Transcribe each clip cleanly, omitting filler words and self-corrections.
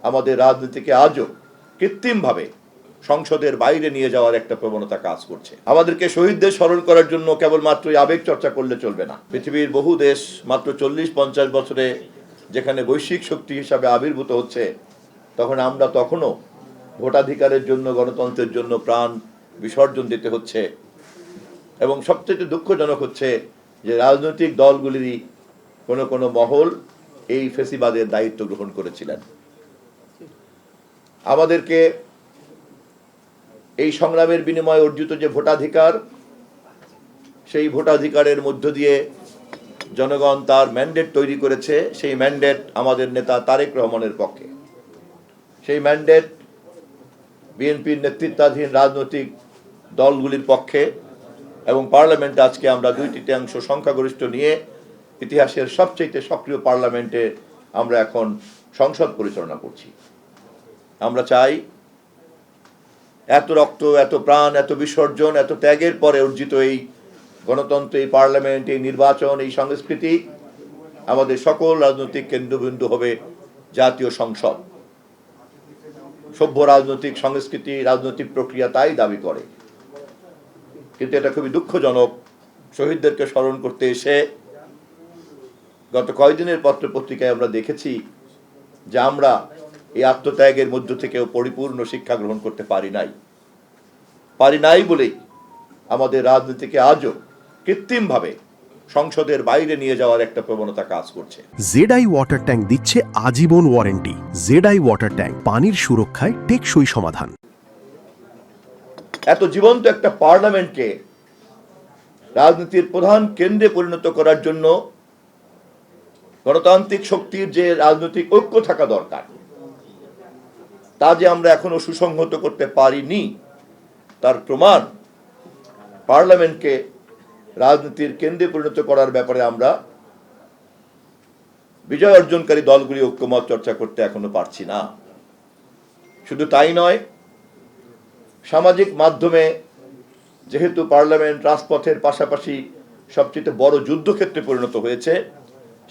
আমাদের রাজনীতিকে আজও কৃত্রিমভাবে সংসদের বাইরে নিয়ে যাওয়ার একটা প্রবণতা কাজ করছে। আমাদেরকে শহীদদের স্মরণ করার জন্য কেবলমাত্রই আবেগ চর্চা করলে চলবে না। পৃথিবীর বহু দেশ মাত্র 40-50 বছরে যেখানে বৈশ্বিক শক্তি হিসাবে আবির্ভূত হচ্ছে, তখন আমরা তখনও ভোটাধিকারের জন্য, গণতন্ত্রের জন্য প্রাণ বিসর্জন দিতে হচ্ছে। এবং সবচেয়ে দুঃখজনক হচ্ছে যে রাজনৈতিক দলগুলিরই কোনো মহল এই ফেসিবাদের দায়িত্ব গ্রহণ করেছিলেন। আমাদেরকে এই সংগ্রামের বিনিময়ে অর্জিত যে ভোটাধিকার, সেই ভোটাধিকারের মধ্য দিয়ে জনগণ তার ম্যান্ডেট তৈরি করেছে। সেই ম্যান্ডেট আমাদের নেতা তারেক রহমানের পক্ষে। সেই ম্যান্ডেট বিএনপির নেতৃত্বাধীন রাজনৈতিক দলগুলির পক্ষে এবং পার্লামেন্টে আজকে আমরা 2/3 সংখ্যাগরিষ্ঠ নিয়ে ইতিহাসের সবচেয়ে সক্রিয় পার্লামেন্টে আমরা এখন সংসদ পরিচালনা করছি। আমরা চাই এত রক্ত, এত প্রাণ, এত বিসর্জন, এত ত্যাগের পরে অর্জিত এই গণতন্ত্র, এই পার্লামেন্ট, এই নির্বাচন, এই সংস্কৃতি, আমাদের সকল রাজনৈতিক কেন্দ্রবিন্দু হবে জাতীয় সংসদ। সভ্য রাজনৈতিক সংস্কৃতি, রাজনৈতিক প্রক্রিয়া তাই দাবি করে। কিন্তু এটা খুবই দুঃখজনক, শহীদদেরকে স্মরণ করতে এসে গত কয়েকদিনের পত্রপত্রিকায় আমরা দেখেছি যে আমরা এই আত্মত্যাগের মধ্য থেকেও পরিপূর্ণ শিক্ষা গ্রহণ করতে পারি নাই বলেই আমাদের রাজনীতিকে আজও কৃত্রিমভাবে সংসদের বাইরে নিয়ে যাওয়ার একটা প্রবণতা কাজ করছে। জেডআই ওয়াটার ট্যাঙ্ক দিচ্ছে আজীবন ওয়ারেন্টি। জেডআই ওয়াটার ট্যাঙ্ক, পানির সুরক্ষায় টেকসই সমাধান। এত জীবন্ত একটা পার্লামেন্টকে রাজনীতির প্রধান কেন্দ্রে পরিণত করার জন্য গণতান্ত্রিক শক্তির যে রাজনৈতিক ঐক্য থাকা দরকার, তা যে আমরা এখনো সুসংহত করতে পারিনি, তার প্রমাণ পার্লামেন্টকে রাজনীতির কেন্দ্রে পরিণত করার ব্যাপারে আমরা বিজয় অর্জনকারী দলগুলি ঐক্যমত চর্চা করতে এখনো পারছি না। শুধু তাই নয়, সামাজিক মাধ্যমে যেহেতু পার্লামেন্ট রাজপথের পাশাপাশি সবচেয়ে বড় যুদ্ধক্ষেত্রে পরিণত হয়েছে,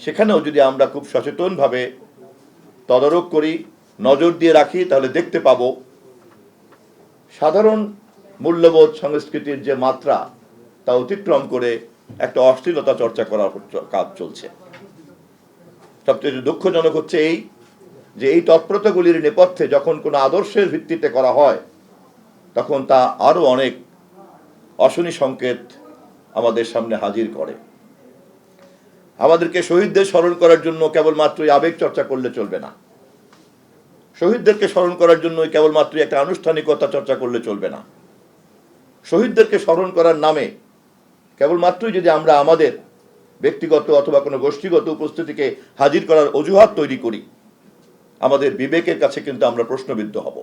সেখানেও যদি আমরা খুব সচেতনভাবে তদারক করি, নজর দিয়ে রাখি, তাহলে দেখতে পাব সাধারণ মূল্যবোধ সংস্কৃতির যে মাত্রা, তা অতিক্রম করে একটা অশ্লীলতা চর্চা করার কাজ চলছে। সবচেয়ে দুঃখজনক হচ্ছে এই তৎপরতাগুলির নেপথ্যে যখন কোনো আদর্শের ভিত্তিতে করা হয়, তখন তা আরো অনেক অশনি সংকেত আমাদের সামনে হাজির করে। আমাদেরকে শহীদদের স্মরণ করার জন্য কেবলমাত্রই আবেগ চর্চা করলে চলবে না। শহীদদেরকে স্মরণ করার জন্য কেবলমাত্রই একটা আনুষ্ঠানিকতা চর্চা করলে চলবে না। শহীদদেরকে স্মরণ করার নামে কেবলমাত্রই যদি আমরা আমাদের ব্যক্তিগত অথবা কোনো গোষ্ঠীগত উপস্থিতিকে হাজির করার অজুহাত তৈরি করি, আমাদের বিবেকের কাছে কিন্তু আমরা প্রশ্নবিদ্ধ হব।